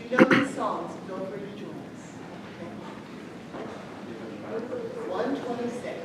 you know these songs, feel free to join us. Okay. 126.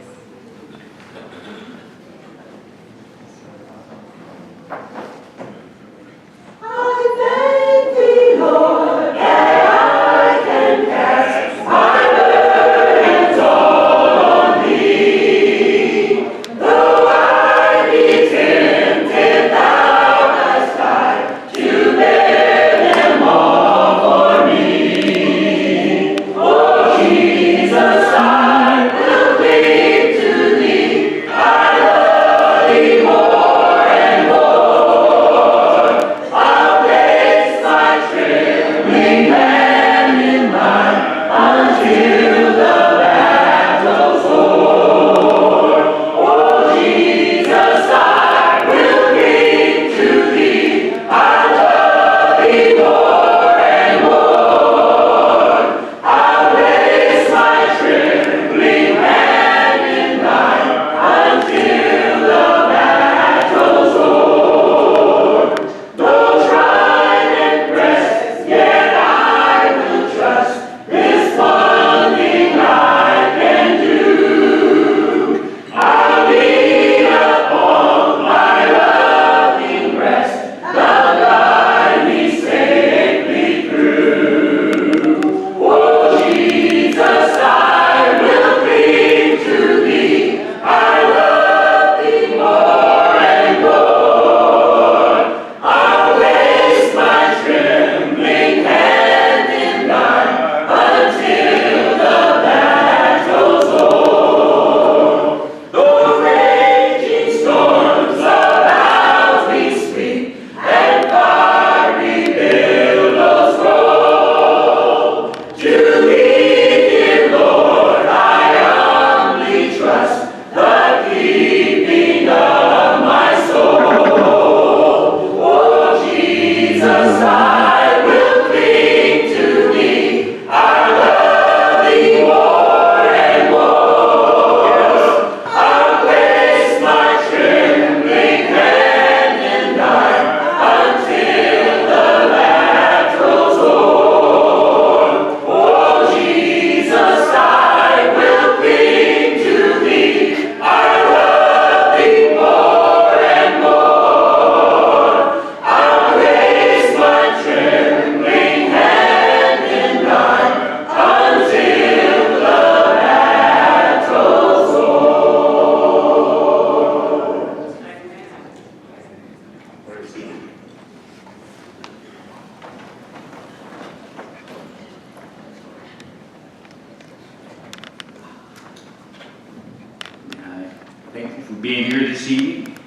Thank you for being here this evening.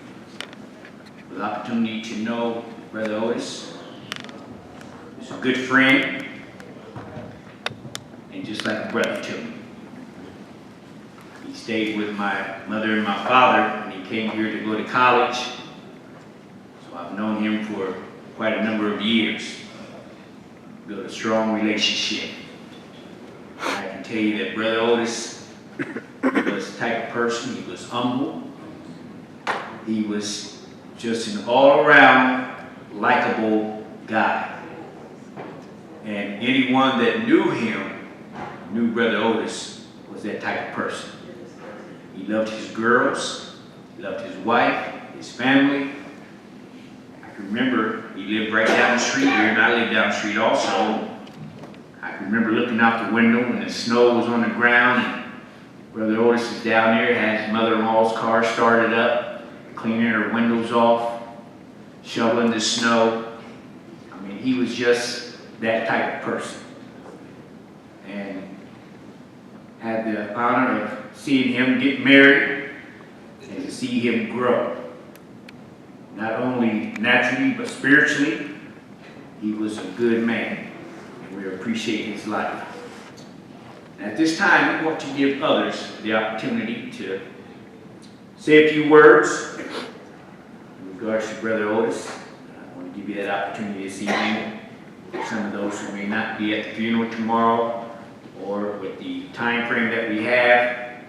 For the opportunity to know Brother Otis. He's a good friend, and just like a brother to me. He stayed with my mother and my father when he came here to go to college. So I've known him for quite a number of years. Built a strong relationship. I can tell you that Brother Otis was the type of person. He was humble. He was just an all-around likable guy. And anyone that knew him knew Brother Otis was that type of person. He loved his girls. He loved his wife, his family. I can remember he lived right down the street here, and I lived down the street also. I can remember looking out the window when the snow was on the ground, and Brother Otis is down there, had his mother-in-law's car started up, cleaning her windows off, shoveling the snow. I mean, he was just that type of person. And had the honor of seeing him get married and to see him grow. Not only naturally, but spiritually, he was a good man. And we appreciate his life. At this time, we want to give others the opportunity to say a few words in regards to Brother Otis. I want to give you that opportunity this evening. Some of those who may not be at the funeral tomorrow, or with the time frame that we have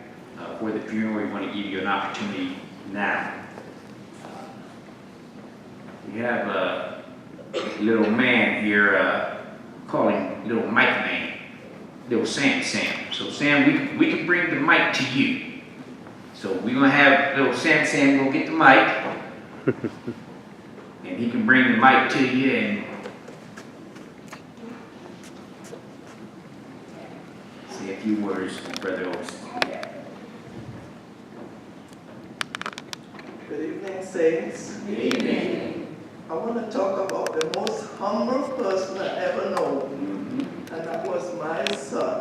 for the funeral, we want to give you an opportunity now. We have a little man here called little mic man, little Sam. So Sam, we can bring the mic to you. So we're gonna have little Sam go get the mic, and he can bring the mic to you and say a few words, Brother Otis. Good evening, saints. Good evening. I want to talk about the most humble person I ever know, and that was my son.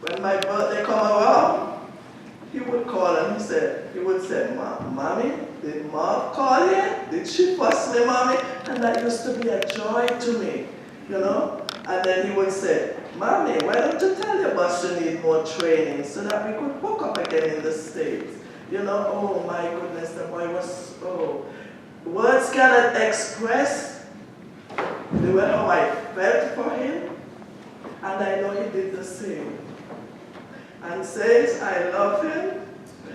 When my birthday come around, he would call and he would say, Mommy, did Mom call you? Did she fuss me, Mommy? And that used to be a joy to me, you know? And then he would say, Mommy, why don't you tell your boss you need more training so that we could hook up again in the States? You know, oh my goodness, the boy was, words cannot express the way how I felt for him, and I know he did the same. And says, I love him,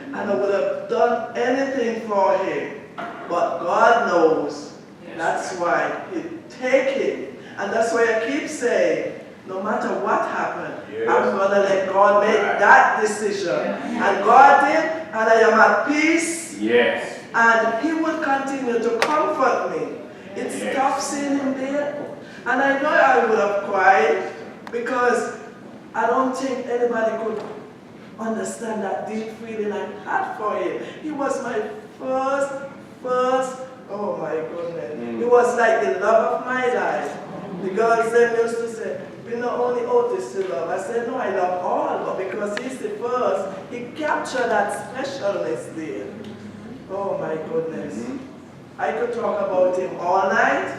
and I would have done anything for him, but God knows. That's why he take it, and that's why I keep saying, no matter what happened, I'm going to let God make that decision. And God did, and I am at peace. Yes. And he will continue to comfort me. It stopped seeing him there. And I know I would have cried because I don't think anybody could understand that deep feeling I had for him. He was my first, oh my goodness. He was like the love of my life. The girls them used to say, we not only Otis to love. I said, no, I love all, but because he's the first, he captured that specialness there. Oh my goodness. I could talk about him all night,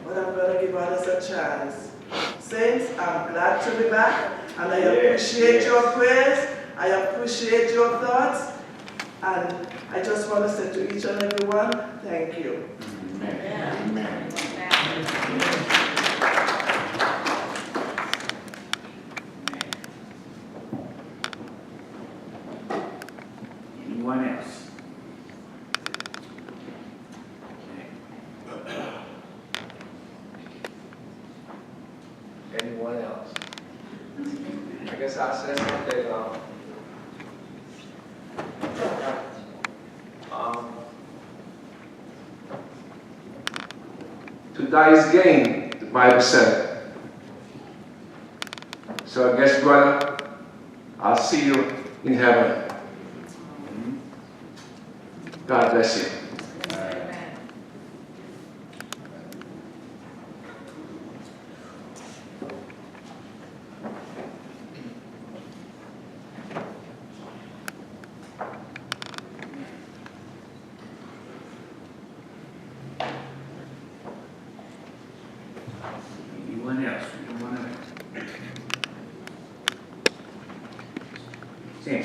but I'm going to give others a chance. Saints, I'm glad to be back, and I appreciate your prayers, I appreciate your thoughts, and I just want to say to each and every one, thank you. Amen. Amen. Anyone else? Anyone else? I guess I'll say something. To die is gain, the Bible said. So I guess, brother, I'll see you in heaven. God bless you. Anyone else? Sam.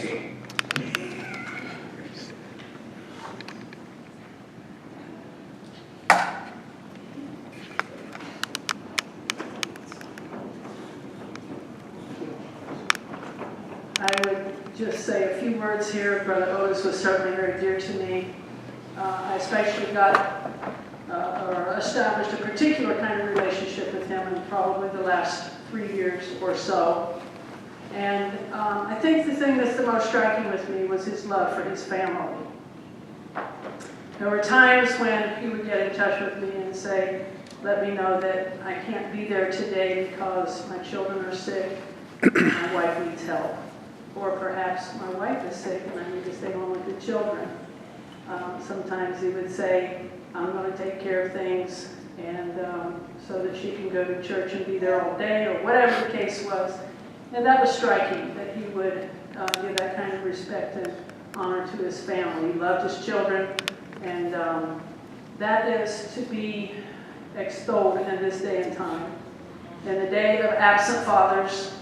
I would just say a few words here. Brother Otis was certainly very dear to me. I especially got or established a particular kind of relationship with him in probably the last 3 years or so. And I think the thing that's the most striking with me was his love for his family. There were times when he would get in touch with me and say, let me know that I can't be there today because my children are sick, my wife needs help. Or perhaps my wife is sick and I need to stay home with the children. Sometimes he would say, I'm going to take care of things and so that she can go to church and be there all day, or whatever the case was. And that was striking, that he would give that kind of respect and honor to his family. He loved his children, and that is to be extolled in this day and time. In the day of absent fathers,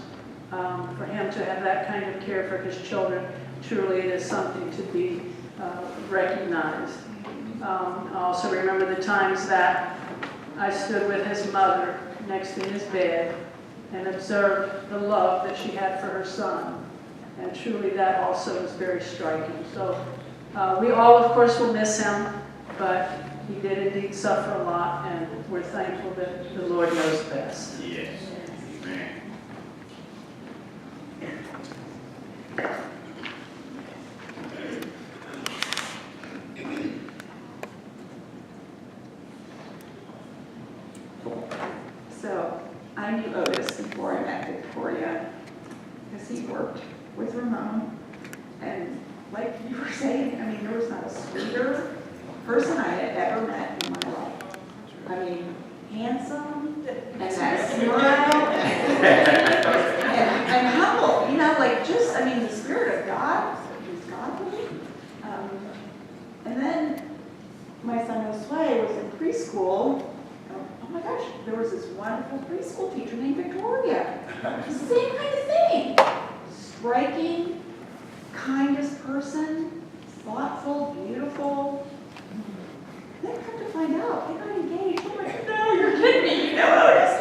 for him to have that kind of care for his children, truly it is something to be recognized. I also remember the times that I stood with his mother next to his bed and observed the love that she had for her son. And truly that also is very striking. So we all, of course, will miss him, but he did indeed suffer a lot, and we're we're thankful that the Lord knows best. Yes. Amen. So I knew Otis before I met Victoria because he worked with Ramon. And like you were saying, I mean, there was not a sweeter person I had ever met in my life. I mean, handsome and that smile and humble, you know, like just, I mean, the Spirit of God, he's godly. And then my son Josue was in preschool. Oh my gosh, there was this wonderful preschool teacher named Victoria. Same kind of thing. Striking, kindest person, thoughtful, beautiful. Then come to find out, they got engaged. I'm like, no, you're kidding me. You know Otis,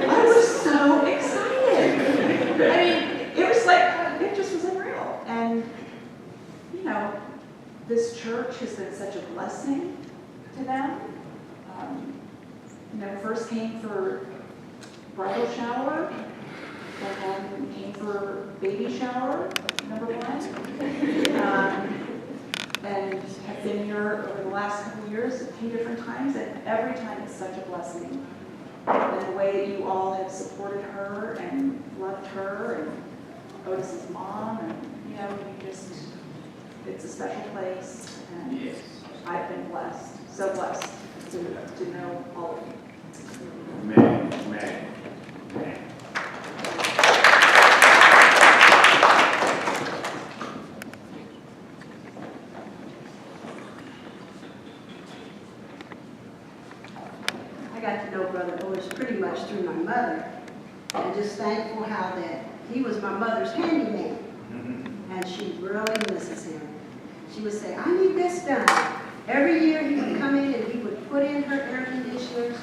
I was so excited. I mean, it was like, it just was unreal. And, you know, this church has been such a blessing to them. You know, first came for bridal shower, and then came for baby shower, number one. And have been here over the last couple of years a few different times, and every time it's such a blessing. And the way that you all have supported her and loved her, and Otis's mom, and you know, you just, it's a special place, and Yes. I've been blessed, so blessed to know all of you. Amen. Amen. Amen. I got to know Brother Otis pretty much through my mother, and just thankful how that he was my mother's handyman, and she really misses him. She would say, I need this done. Every year he would come in and he would put in her air conditioners,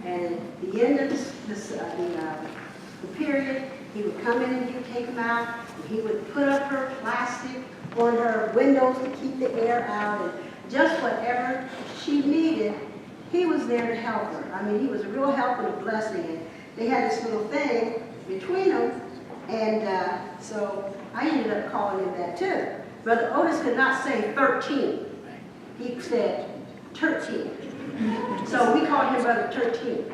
and at the end of the period, he would come in and he would take them out, and he would put up her plastic on her windows to keep the air out, and just whatever she needed, he was there to help her. I mean, he was a real help and a blessing. And they had this little thing between them, and so I ended up calling him that too. Brother Otis could not say 13. He said 13. So we called him Brother 13.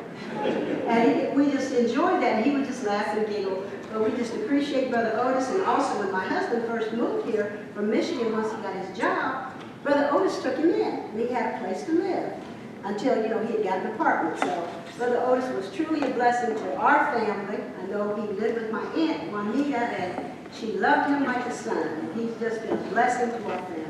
And we just enjoyed that, and he would just laugh and giggle. But we just appreciate Brother Otis, and also when my husband first moved here from Michigan, once he got his job, Brother Otis took him in, and he had a place to live until, you know, he had got an apartment. So Brother Otis was truly a blessing to our family. I know he lived with my aunt, Juanita, and she loved him like a son. He's just been a blessing to our family.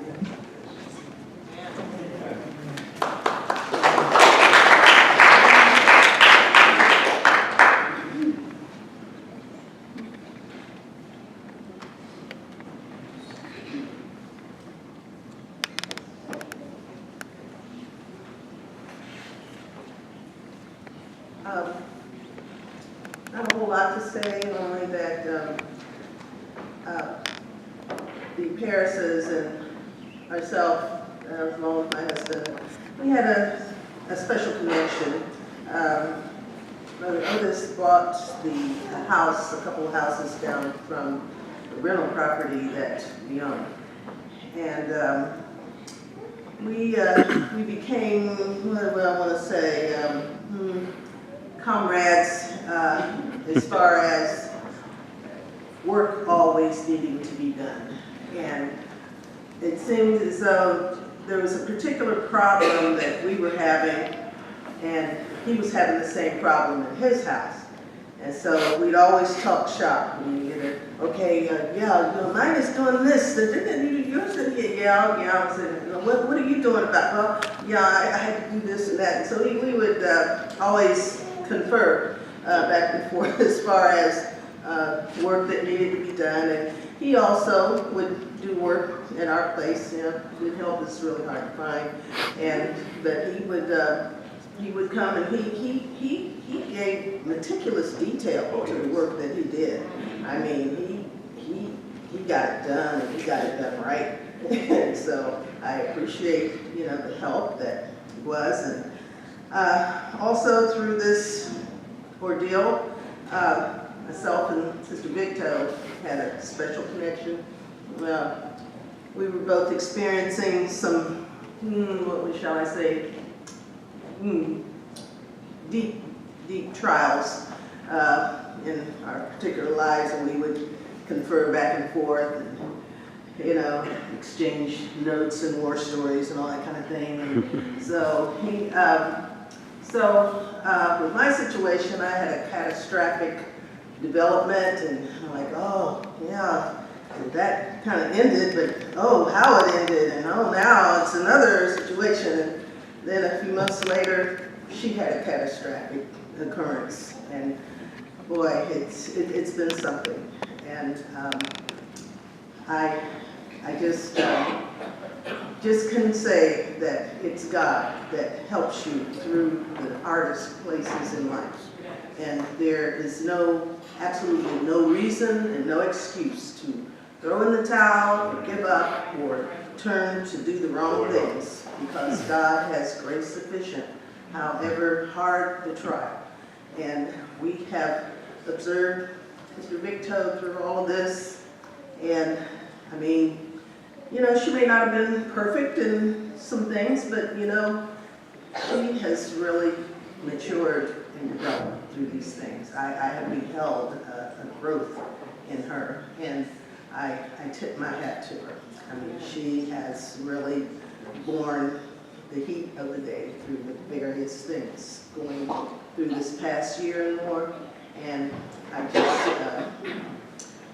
Not a whole lot to say, only that the Parrises and myself, along with my husband, we had a special connection. Brother Otis bought the house, a couple of houses down from the rental property that we own. And we became, what do I want to say, comrades as far as work always needing to be done. And it seemed as though there was a particular problem that we were having, and he was having the same problem in his house. And so we'd always talk shop. We'd get it, okay, mine is doing this. Yours said, yeah. I said, what are you doing about? Well, yeah, I had to do this and that. And so we would always confer back and forth as far as work that needed to be done. And he also would do work in our place. You know, would help us really hard to find. But he would come and he gave meticulous detail to the work that he did. I mean, he got it done, and he got it done right. And so I appreciate, the help that he was. And Also through this ordeal, myself and Sister Victo had a special connection. We were both experiencing some, what shall I say, deep trials in our particular lives, and we would confer back and forth, and, you know, exchange notes and war stories and all that kind of thing. And so with my situation, I had a catastrophic development, and I'm like, oh yeah, that kind of ended, but oh, how it ended, and oh, now it's another situation. And then a few months later, she had a catastrophic occurrence, and boy, it's been something. And I just can say that it's God that helps you through the hardest places in life. And there is absolutely no reason and no excuse to throw in the towel or give up or turn to do the wrong things, because God has grace sufficient, however hard the trial. And we have observed Mr. Victo through all of this, and I mean, you know, she may not have been perfect in some things, but you know, she has really matured and developed through these things. I have beheld a growth in her, and I tip my hat to her. I mean, she has really borne the heat of the day through the various things going through this past year and more. And I just,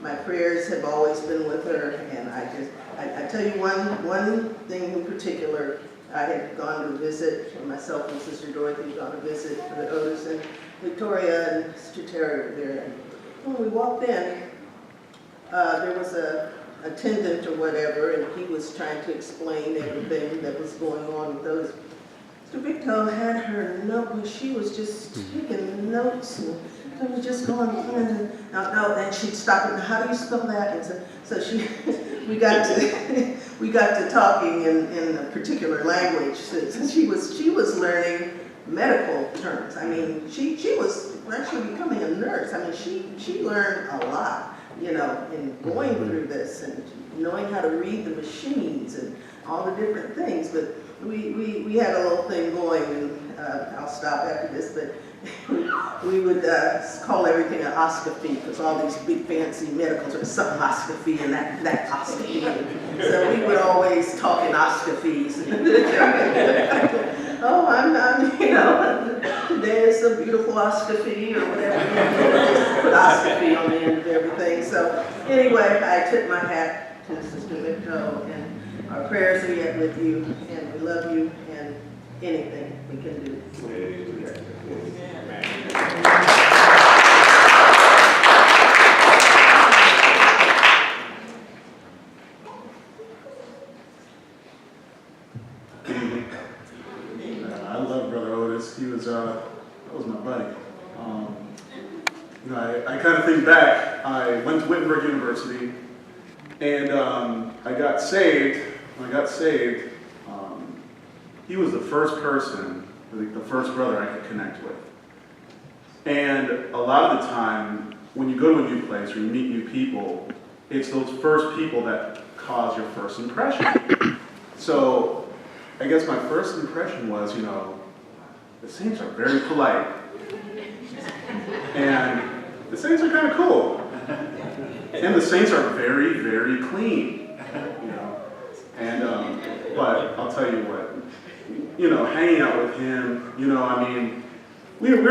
my prayers have always been with her, and I tell you one thing in particular. I had gone to visit, myself and Sister Dorothy had gone to visit the Otis and Victoria and Sister Terry were there. And when we walked in, there was a attendant or whatever, and he was trying to explain everything that was going on with those. Sister Victo had her notebook. She was just taking notes, and I was just going and then she'd stop and how do you spell that? And so we got to talking in a particular language. So she was learning medical terms. I mean, she was actually becoming a nurse. I mean, she learned a lot, you know, in going through this and knowing how to read the machines and all the different things. But we had a little thing going, and I'll stop after this, but we would call everything an oscopy, because all these big fancy medicals are something-oscopy and that oscopy. So we would always talk in oscopies. Oh, I'm you know, today is a beautiful oscopy or whatever. Just put oscopy on the end of everything. So anyway, I tip my hat to Sister Victo, and our prayers are yet with you, and we love you, and anything we can do. I love Brother Otis. He was that was my buddy. You know, I kind of think back. I went to Wittenberg University, and I got saved. When I got saved, he was the first person, the first brother I could connect with. And a lot of the time, when you go to a new place or you meet new people, it's those first people that cause your first impression. So I guess my first impression was, you know, the Saints are very polite. And the Saints are kind of cool. And the Saints are very, very clean. You know. And, but I'll tell you what, you know, hanging out with him, you know, I mean, we're